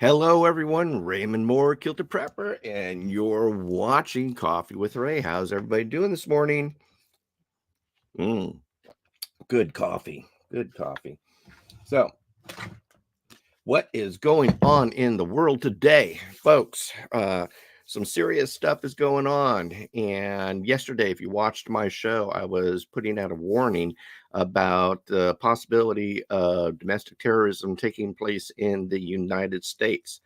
Hello, everyone. Raymond Moore, Kilted Prepper, and you're watching Coffee with Ray. How's everybody doing this morning? Good coffee. Good coffee. So, what is going on in the world today, folks? Some serious stuff is going on. And yesterday, if you watched my show, I was putting out a warning about the possibility of domestic terrorism taking place in the United States.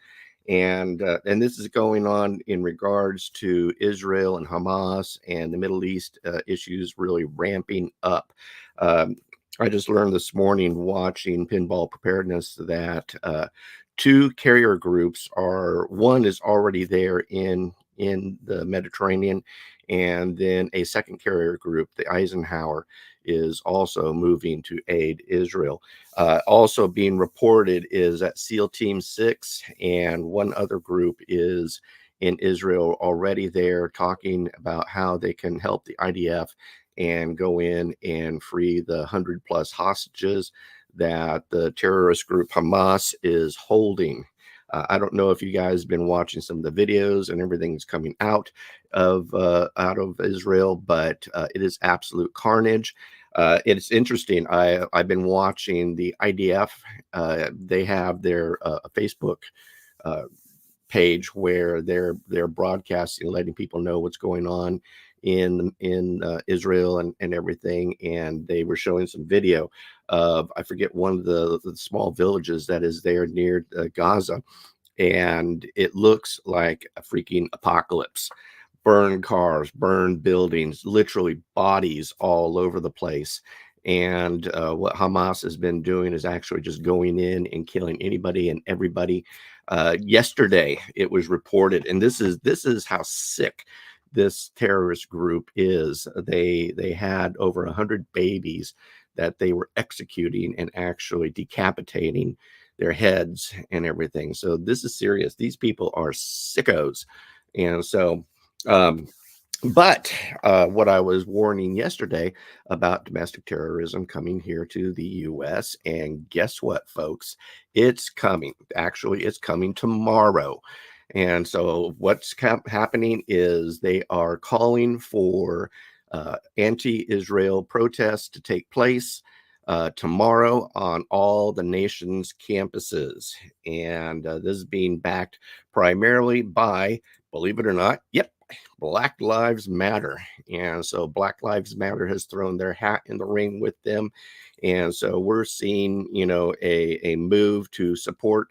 And this is going on in regards to Israel and Hamas and the Middle East issues really ramping up. Um, I just learned this morning watching Pinball Preparedness that two carrier groups one is already there in the Mediterranean, and then a second carrier group, the Eisenhower, is also moving to aid Israel. Also being reported is that SEAL Team 6 and one other group is in Israel already there talking about how they can help the IDF and go in and free the 100+ hostages that the terrorist group Hamas is holding. I don't know if you guys have been watching some of the videos and everything's coming out of Israel, but it is absolute carnage. It's interesting. I've been watching the IDF. They have their Facebook uh, page where they're broadcasting, letting people know what's going on in Israel and everything. And they were showing some video of, I forget, one of the small villages that is there near Gaza, and it looks like a freaking apocalypse. Burned cars, burned buildings, literally bodies all over the place. And what Hamas has been doing is actually just going in and killing anybody and everybody. Yesterday, it was reported, and this is how sick this terrorist group is. They had over 100 babies that they were executing and actually decapitating their heads and everything. So this is serious. These people are sickos, and so. Um, but what I was warning yesterday about domestic terrorism coming here to the U.S., and guess what, folks? It's coming. Actually, it's coming tomorrow. And so what's happening is they are calling for anti-Israel protests to take place tomorrow on all the nation's campuses. And this is being backed primarily by, believe it or not, yep, Black Lives Matter. And so Black Lives Matter has thrown their hat in the ring with them. And so we're seeing, a move to support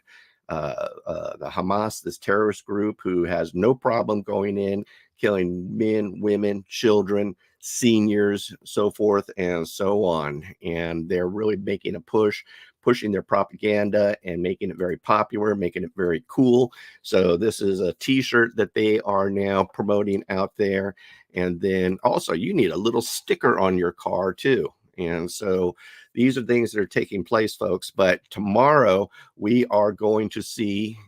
the Hamas, this terrorist group who has no problem going in, killing men, women, children, seniors, so forth and so on. And they're really making a pushing their propaganda and making it very popular, making it very cool. So this is a t-shirt that they are now promoting out there. And then also you need a little sticker on your car too. And so these are things that are taking place, folks. But tomorrow we are going to see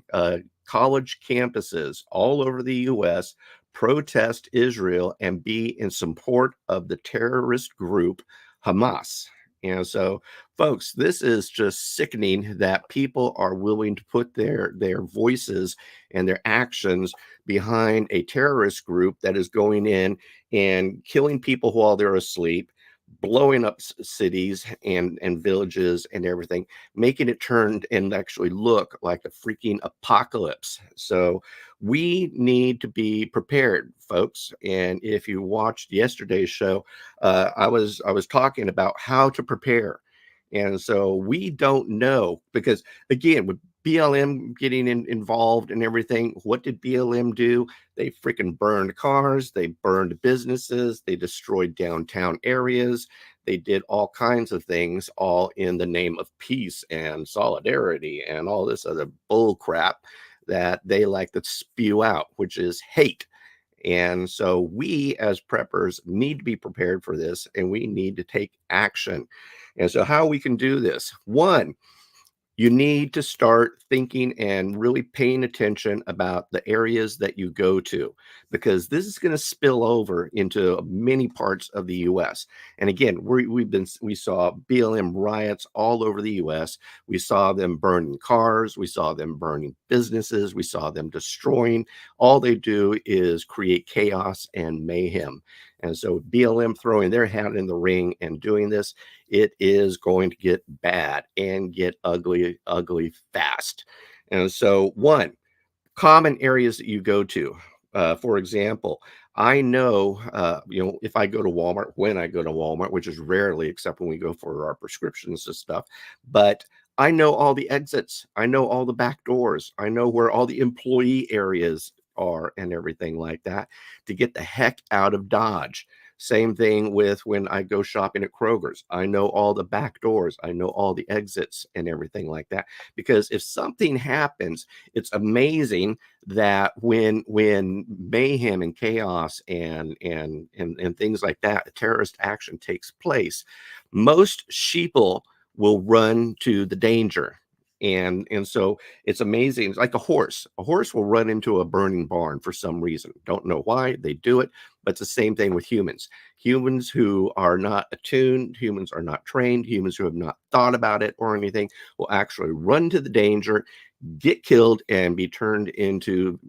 college campuses all over the U.S. protest Israel and be in support of the terrorist group Hamas. And so, folks, this is just sickening that people are willing to put their voices and their actions behind a terrorist group that is going in and killing people while they're asleep, blowing up cities and villages and everything, making it turn and actually look like a freaking apocalypse. So we need to be prepared, folks. And if you watched yesterday's show, I was talking about how to prepare. And so we don't know, because again, with BLM getting involved and everything, what did BLM do? They freaking burned cars, they burned businesses, they destroyed downtown areas, they did all kinds of things, all in the name of peace and solidarity and all this other bull crap that they like to spew out, which is hate. And so we as preppers need to be prepared for this, and we need to take action. And so how we can do this: one, you need to start thinking and really paying attention about the areas that you go to, because this is going to spill over into many parts of the U.S. And again, we saw BLM riots all over the U.S. We saw them burning cars, we saw them burning businesses, we saw them destroying. All they do is create chaos and mayhem. And so BLM throwing their hat in the ring and doing this, it is going to get bad and get ugly, ugly fast. And so, one, common areas that you go to. For example, I know, if I go to Walmart, when I go to Walmart, which is rarely, except when we go for our prescriptions and stuff, but I know all the exits. I know all the back doors. I know where all the employee areas are and everything like that to get the heck out of Dodge. Same thing with when I go shopping at Kroger's. I know all the back doors. I know all the exits and everything like that. Because if something happens, it's amazing that when mayhem and chaos and things like that, terrorist action takes place, most sheeple will run to the danger. And so it's amazing. It's like a horse. A horse will run into a burning barn for some reason. Don't know why they do it, but it's the same thing with humans. Humans who are not attuned, humans are not trained, humans who have not thought about it or anything will actually run to the danger, get killed, and be turned into,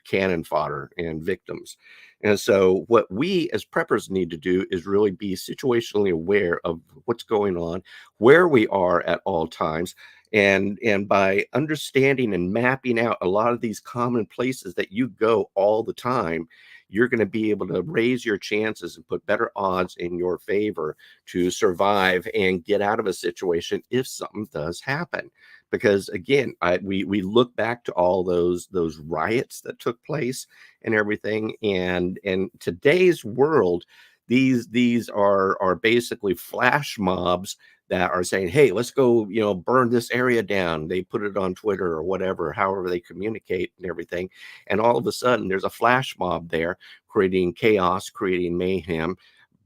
cannon fodder and victims. And so what we as preppers need to do is really be situationally aware of what's going on, where we are at all times, and by understanding and mapping out a lot of these common places that you go all the time, you're going to be able to raise your chances and put better odds in your favor to survive and get out of a situation if something does happen. Because again, we look back to all those riots that took place and everything, and today's world, these are basically flash mobs that are saying, hey, let's go, burn this area down. They put it on Twitter or whatever, however they communicate and everything. And all of a sudden there's a flash mob there creating chaos, creating mayhem,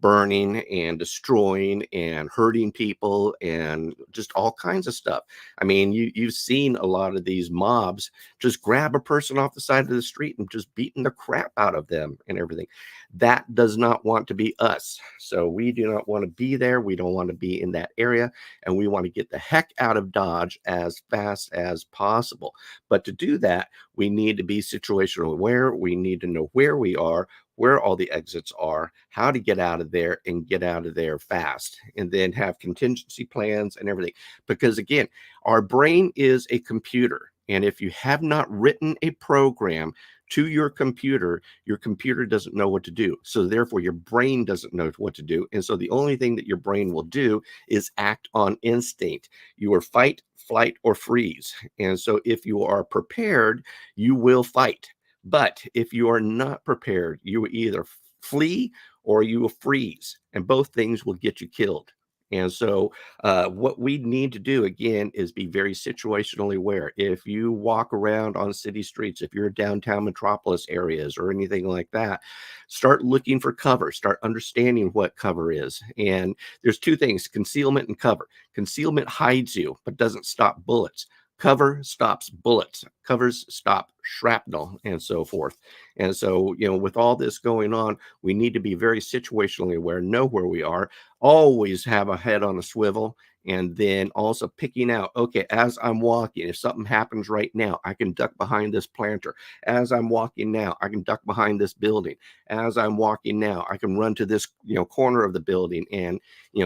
burning and destroying and hurting people and just all kinds of stuff. I mean, you've seen a lot of these mobs just grab a person off the side of the street and just beating the crap out of them and everything. That does not want to be us. So we do not want to be there. We don't want to be in that area, and we want to get the heck out of Dodge as fast as possible. But to do that, we need to be situational aware. We need to know where we are, where all the exits are, how to get out of there and get out of there fast, and then have contingency plans and everything. Because again, our brain is a computer. And if you have not written a program to your computer doesn't know what to do. So therefore, your brain doesn't know what to do. And so the only thing that your brain will do is act on instinct. You are fight, flight, or freeze. And so if you are prepared, you will fight. But if you are not prepared, you will either flee or you will freeze, and both things will get you killed. And so what we need to do, again, is be very situationally aware. If you walk around on city streets, if you're downtown metropolis areas or anything like that, start looking for cover, start understanding what cover is. And there's two things: concealment and cover. Concealment hides you, but doesn't stop bullets. Cover stops bullets, covers stop shrapnel, and so forth. And so, with all this going on, we need to be very situationally aware, know where we are, always have a head on a swivel, and then also picking out, okay, as I'm walking, if something happens right now, I can duck behind this planter. As I'm walking now, I can duck behind this building. As I'm walking now, I can run to this, corner of the building and,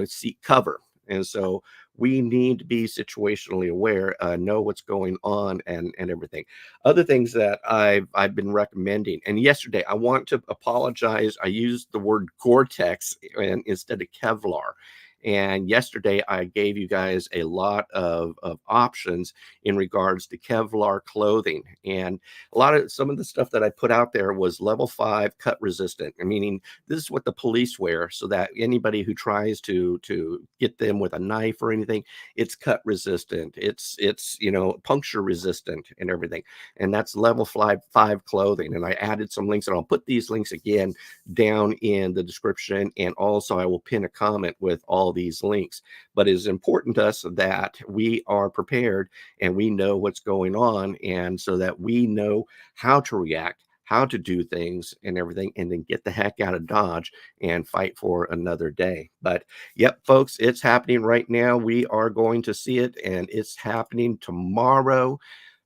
seek cover. And so we need to be situationally aware, know what's going on and everything. Other things that I've been recommending, and yesterday I want to apologize. I used the word Gore-Tex instead of Kevlar. And yesterday I gave you guys a lot of options in regards to Kevlar clothing. And some of the stuff that I put out there was level 5 cut resistant, meaning this is what the police wear, so that anybody who tries to get them with a knife or anything, it's cut resistant, it's puncture resistant and everything. And that's level 5 clothing. And I added some links, and I'll put these links again down in the description, and also I will pin a comment with all these links. But it is important to us that we are prepared and we know what's going on, and so that we know how to react, how to do things and everything, and then get the heck out of Dodge and fight for another day. But yep, folks, it's happening right now. We are going to see it, and it's happening tomorrow.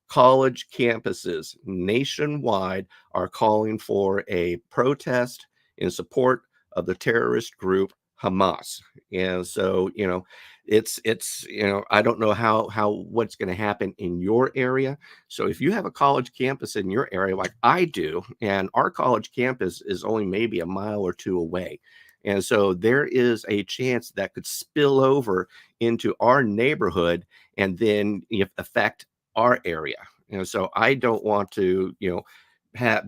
College campuses nationwide are calling for a protest in support of the terrorist group Hamas. And so, I don't know how what's going to happen in your area. So if you have a college campus in your area like I do, and our college campus is only maybe a mile or two away, and so there is a chance that could spill over into our neighborhood and then affect our area. So I don't want to,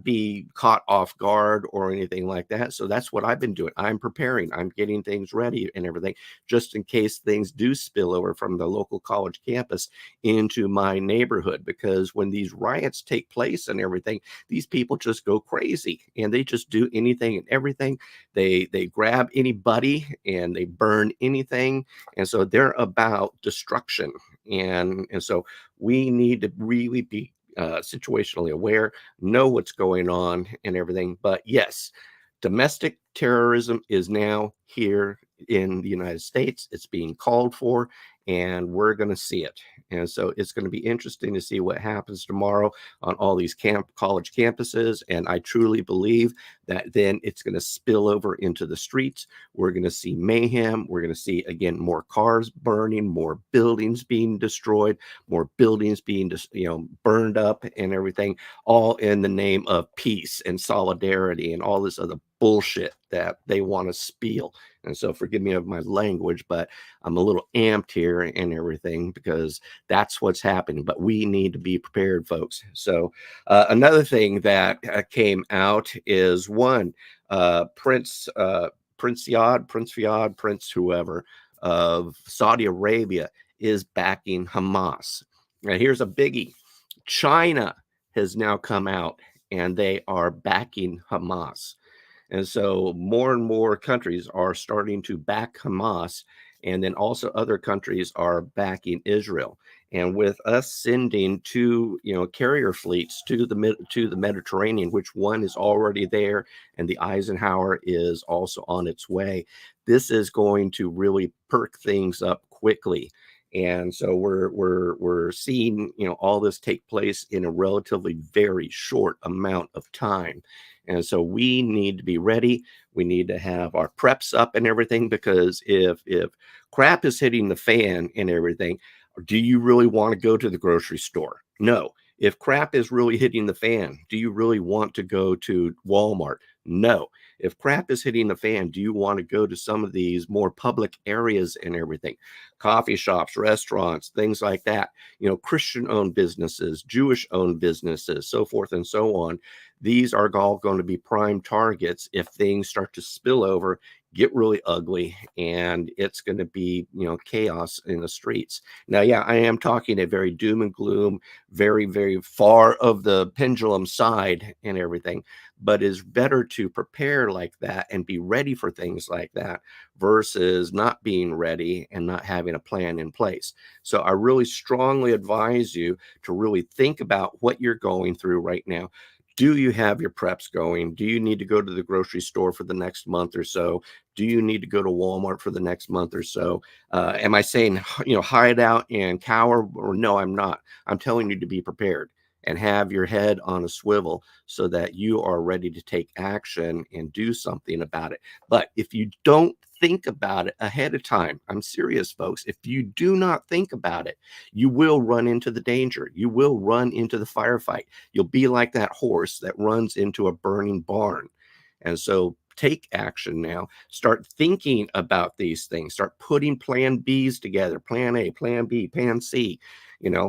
be caught off guard or anything like that. So that's what I've been doing. I'm preparing, I'm getting things ready and everything, just in case things do spill over from the local college campus into my neighborhood. Because when these riots take place and everything, these people just go crazy and they just do anything and everything. They grab anybody and they burn anything. And so they're about destruction. And so we need to really be situationally aware, know what's going on and everything. But yes, domestic terrorism is now here in the United States. It's being called for, and we're going to see it. And so it's going to be interesting to see what happens tomorrow on all these college campuses. And I truly believe that then it's going to spill over into the streets. We're going to see mayhem. We're going to see, again, more cars burning, more buildings being destroyed, more buildings being burned up and everything, all in the name of peace and solidarity and all this other bullshit that they want to spiel. And so forgive me of my language, but I'm a little amped here and everything because that's what's happening. But we need to be prepared, folks. So another thing that came out is one, Prince whoever of Saudi Arabia is backing Hamas. Now here's a biggie. China has now come out and they are backing Hamas. And so more and more countries are starting to back Hamas, and then also other countries are backing Israel. And with us sending two, carrier fleets to the Mediterranean, which one is already there, and the Eisenhower is also on its way, this is going to really perk things up quickly. And so we're seeing all this take place in a relatively very short amount of time. And so we need to be ready. We need to have our preps up and everything, because if crap is hitting the fan and everything, do you really want to go to the grocery store? No. If crap is really hitting the fan, do you really want to go to Walmart? No. If crap is hitting the fan, do you want to go to some of these more public areas and everything? Coffee shops, restaurants, things like that, Christian-owned businesses, Jewish-owned businesses, so forth and so on. These are all going to be prime targets if things start to spill over, get really ugly, and it's going to be, chaos in the streets. Now, yeah, I am talking a very doom and gloom, very, very far of the pendulum side and everything, but it's better to prepare like that and be ready for things like that versus not being ready and not having a plan in place. So I really strongly advise you to really think about what you're going through right now. Do you have your preps going? Do you need to go to the grocery store for the next month or so? Do you need to go to Walmart for the next month or so? Am I saying, hide out and cower? Or no, I'm not. I'm telling you to be prepared and have your head on a swivel so that you are ready to take action and do something about it. But if you don't think about it ahead of time, I'm serious, folks, if you do not think about it, you will run into the danger. You will run into the firefight. You'll be like that horse that runs into a burning barn. And so take action now. Start thinking about these things. Start putting plan Bs together, plan A, plan B, plan C.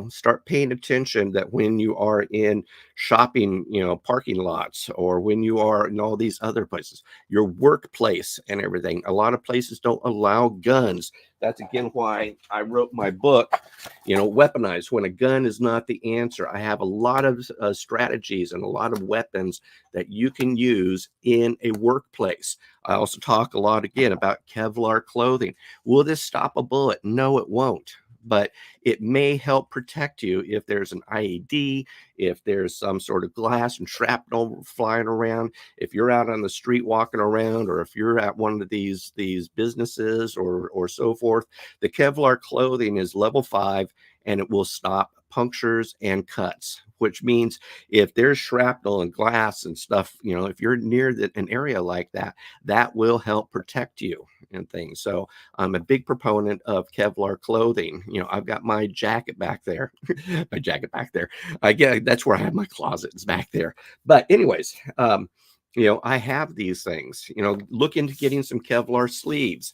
Start paying attention that when you are in shopping, parking lots, or when you are in all these other places, your workplace and everything. A lot of places don't allow guns. That's again why I wrote my book, Weaponized, when a gun is not the answer. I have a lot of strategies and a lot of weapons that you can use in a workplace. I also talk a lot again about Kevlar clothing. Will this stop a bullet? No, it won't. but it may help protect you if there's an IED, if there's some sort of glass and shrapnel flying around, if you're out on the street walking around, or if you're at one of these businesses or so forth. The Kevlar clothing is level 5, and it will stop punctures and cuts, which means if there's shrapnel and glass and stuff, if you're near an area like that, that will help protect you and things. So I'm a big proponent of Kevlar clothing. I've got my jacket back there. My jacket back there. I get that's where I have my closet. It's back there. But anyways, I have these things. Look into getting some Kevlar sleeves.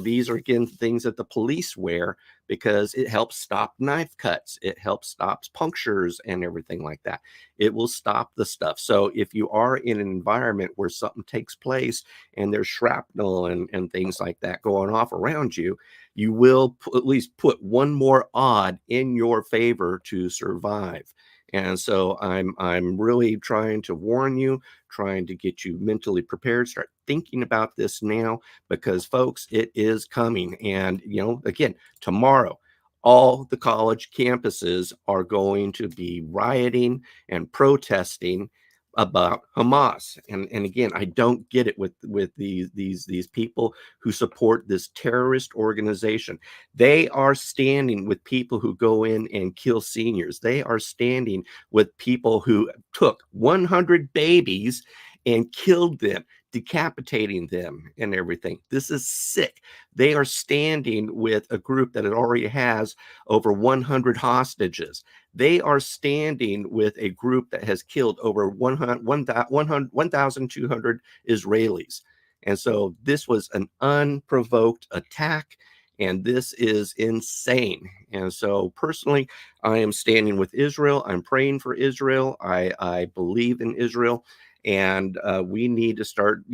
These are again things that the police wear because it helps stop knife cuts. It helps stops punctures and everything like that. It will stop the stuff. So if you are in an environment where something takes place and there's shrapnel and things like that going off around you, you will at least put one more odd in your favor to survive. And so I'm really trying to warn you, trying to get you mentally prepared. Start thinking about this now, because folks, it is coming. And again, tomorrow, all the college campuses are going to be rioting and protesting about Hamas. And again, I don't get it with these people who support this terrorist organization. They are standing with people who go in and kill seniors. They are standing with people who took 100 babies and killed them, decapitating them and everything. This is sick. They are standing with a group that already has over 100 hostages. They are standing with a group that has killed over 1,200 Israelis. And so this was an unprovoked attack, and this is insane. And so personally, I am standing with Israel. I'm praying for Israel. I believe in Israel. And we need to start,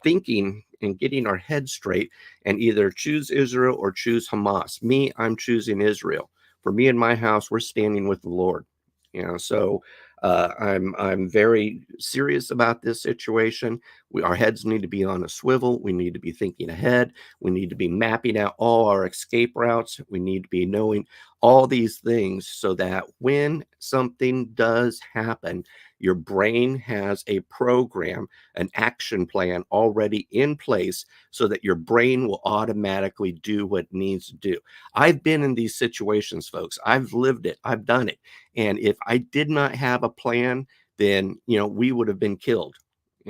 thinking and getting our heads straight and either choose Israel or choose Hamas. Me, I'm choosing Israel. For me and my house, we're standing with the Lord. So I'm very serious about this situation. Our heads need to be on a swivel. We need to be thinking ahead. We need to be mapping out all our escape routes. We need to be knowing all these things so that when something does happen, your brain has a program, an action plan already in place so that your brain will automatically do what it needs to do. I've been in these situations, folks. I've lived it. I've done it. And if I did not have a plan, then, we would have been killed.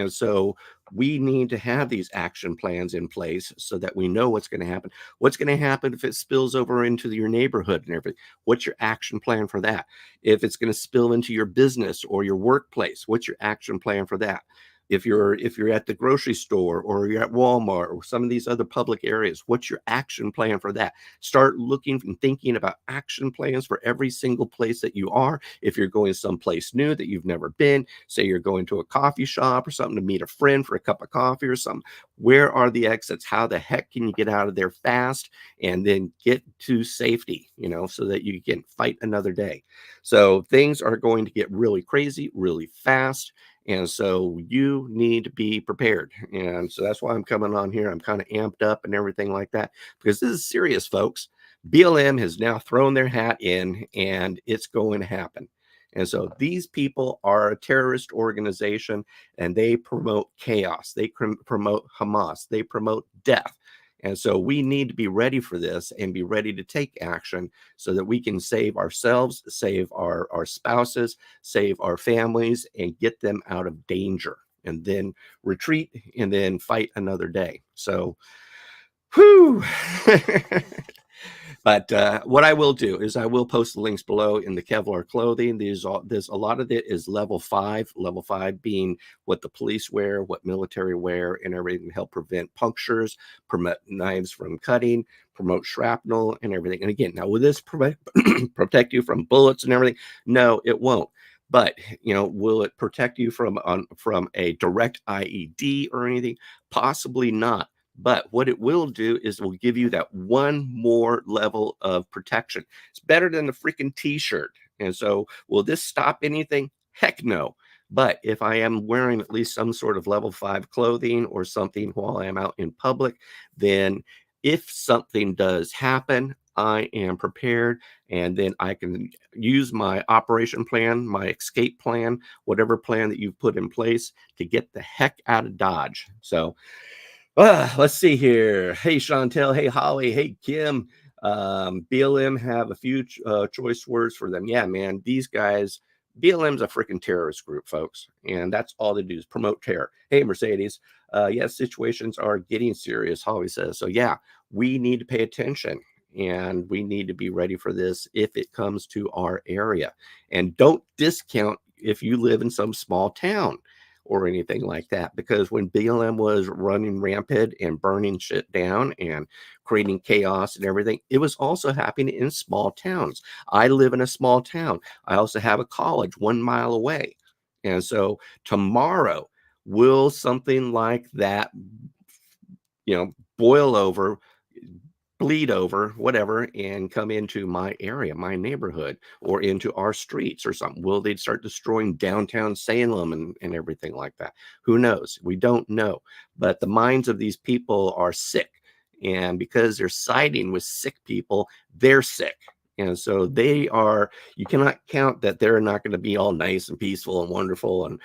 So we need to have these action plans in place so that we know what's going to happen. What's going to happen if it spills over into your neighborhood and everything? What's your action plan for that? If it's going to spill into your business or your workplace, what's your action plan for that? If you're at the grocery store or you're at Walmart or some of these other public areas, what's your action plan for that? Start looking and thinking about action plans for every single place that you are. If you're going someplace new that you've never been, say you're going to a coffee shop or something to meet a friend for a cup of coffee or something, where are the exits? How the heck can you get out of there fast and then get to safety, so that you can fight another day? So things are going to get really crazy, really fast. And so you need to be prepared. And so that's why I'm coming on here. I'm kind of amped up and everything like that, because this is serious, folks. BLM has now thrown their hat in, and it's going to happen. And so these people are a terrorist organization, and they promote chaos. They promote Hamas. They promote death. And so we need to be ready for this and be ready to take action so that we can save ourselves, save our spouses, save our families, and get them out of danger, and then retreat and then fight another day. So, whew. But what I will do is I will post the links below in the Kevlar clothing. There's a lot of it is level 5 being what the police wear, what military wear, and everything to help prevent punctures, promote knives from cutting, promote shrapnel and everything. And again, now will this protect you from bullets and everything? No, it won't. But will it protect you from a direct IED or anything? Possibly not. But what it will do is it will give you that one more level of protection. It's better than the freaking t-shirt. And so will this stop anything? Heck no. But if I am wearing at least some sort of level 5 clothing or something while I am out in public, then if something does happen, I am prepared, and then I can use my operation plan, my escape plan, whatever plan that you've put in place to get the heck out of Dodge. So let's see here. Hey, Chantel. Hey, Holly. Hey, Kim. BLM have a few choice words for them. Yeah, man, these guys, BLM's a freaking terrorist group, folks. And that's all they do is promote terror. Hey, Mercedes. Yes, situations are getting serious, Holly says. So, yeah, we need to pay attention. And we need to be ready for this if it comes to our area. And don't discount if you live in some small town or anything like that, because when BLM was running rampant and burning shit down and creating chaos and everything, it was also happening in small towns. I live in a small town. I also have a college 1 mile away. And so tomorrow, will something like that, boil over, bleed over, whatever, and come into my area, my neighborhood, or into our streets or something? Will they start destroying downtown Salem and everything like that? Who knows? We don't know. But the minds of these people are sick. And because they're siding with sick people, they're sick. And so you cannot count that they're not going to be all nice and peaceful and wonderful and,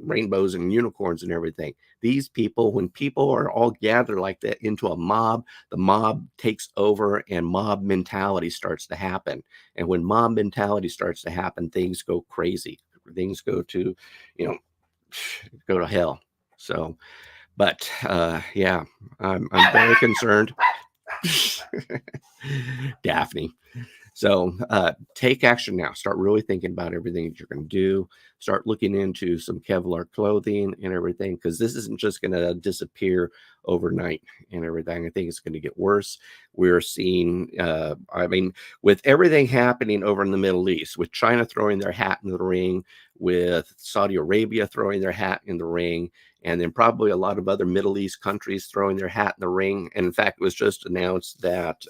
rainbows and unicorns and everything. These people, when people are all gathered like that into a mob, the mob takes over and mob mentality starts to happen. And when mob mentality starts to happen, things go crazy. Things go to, go to hell. So, but yeah, I'm very concerned. Daphne. So take action now. Start really thinking about everything that you're going to do. Start looking into some Kevlar clothing and everything, because this isn't just going to disappear overnight and everything. I think it's going to get worse. We're seeing, with everything happening over in the Middle East, with China throwing their hat in the ring, with Saudi Arabia throwing their hat in the ring, and then probably a lot of other Middle East countries throwing their hat in the ring. And in fact, it was just announced that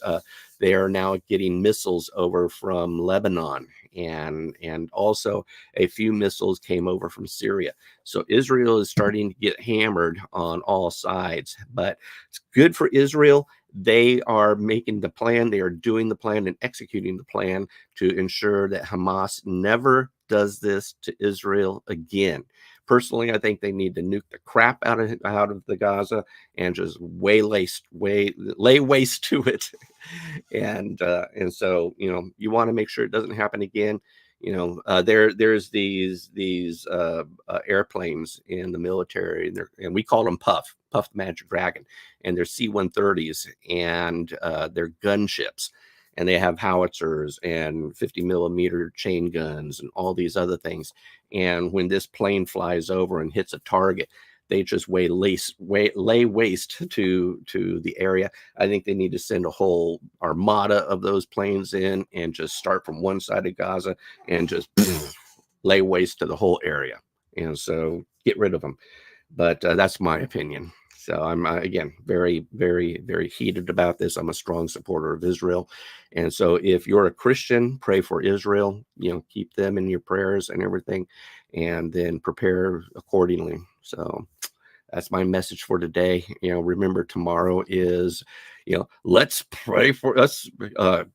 they are now getting missiles over from Lebanon, and also a few missiles came over from Syria. So Israel is starting to get hammered on all sides, but it's good for Israel. They are making the plan. They are doing the plan and executing the plan to ensure that Hamas never does this to Israel again. Personally, I think they need to nuke the crap out of the Gaza and just lay waste to it. And so you want to make sure it doesn't happen again. There's these airplanes in the military, and we call them Puff Magic Dragon, and they're C-130s, and they're gunships. And they have howitzers and 50 millimeter chain guns and all these other things. And when this plane flies over and hits a target, they just lay waste to the area. I think they need to send a whole armada of those planes in and just start from one side of Gaza and just lay waste to the whole area. And so get rid of them. But that's my opinion. So I'm, again, very, very, very heated about this. I'm a strong supporter of Israel. And so if you're a Christian, pray for Israel, keep them in your prayers and everything, and then prepare accordingly. So that's my message for today. Remember, tomorrow is, let's pray for us,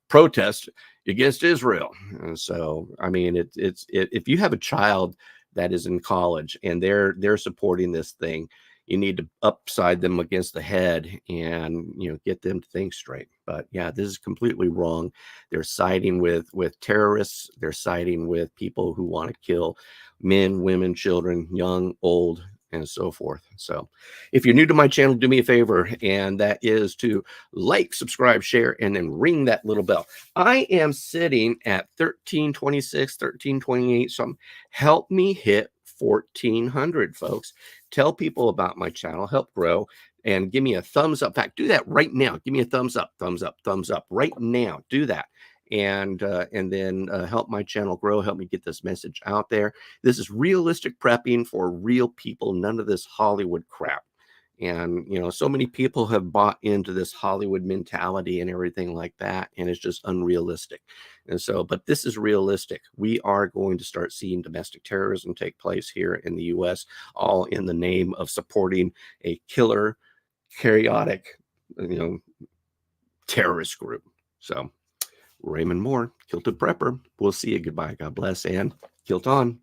protest against Israel. And so, I mean, it's if you have a child that is in college and they're supporting this thing, you need to upside them against the head and get them to think straight. But yeah, this is completely wrong. They're siding with terrorists. They're siding with people who want to kill men, women, children, young, old, and so forth. So if you're new to my channel, do me a favor, and that is to like, subscribe, share, and then ring that little bell. I am sitting at 1326, 1328 something. Help me hit 1400, folks. Tell people about my channel, help grow, and give me a thumbs up. In fact, do that right now. Give me a thumbs up, thumbs up, thumbs up right now. Do that. And then help my channel grow, help me get this message out there. This is realistic prepping for real people, none of this Hollywood crap. And, so many people have bought into this Hollywood mentality and everything like that, and it's just unrealistic. And so, but this is realistic. We are going to start seeing domestic terrorism take place here in the U.S., all in the name of supporting a killer, chaotic, terrorist group. So Raymond Moore, Kilted Prepper. We'll see you. Goodbye. God bless. And kilt on.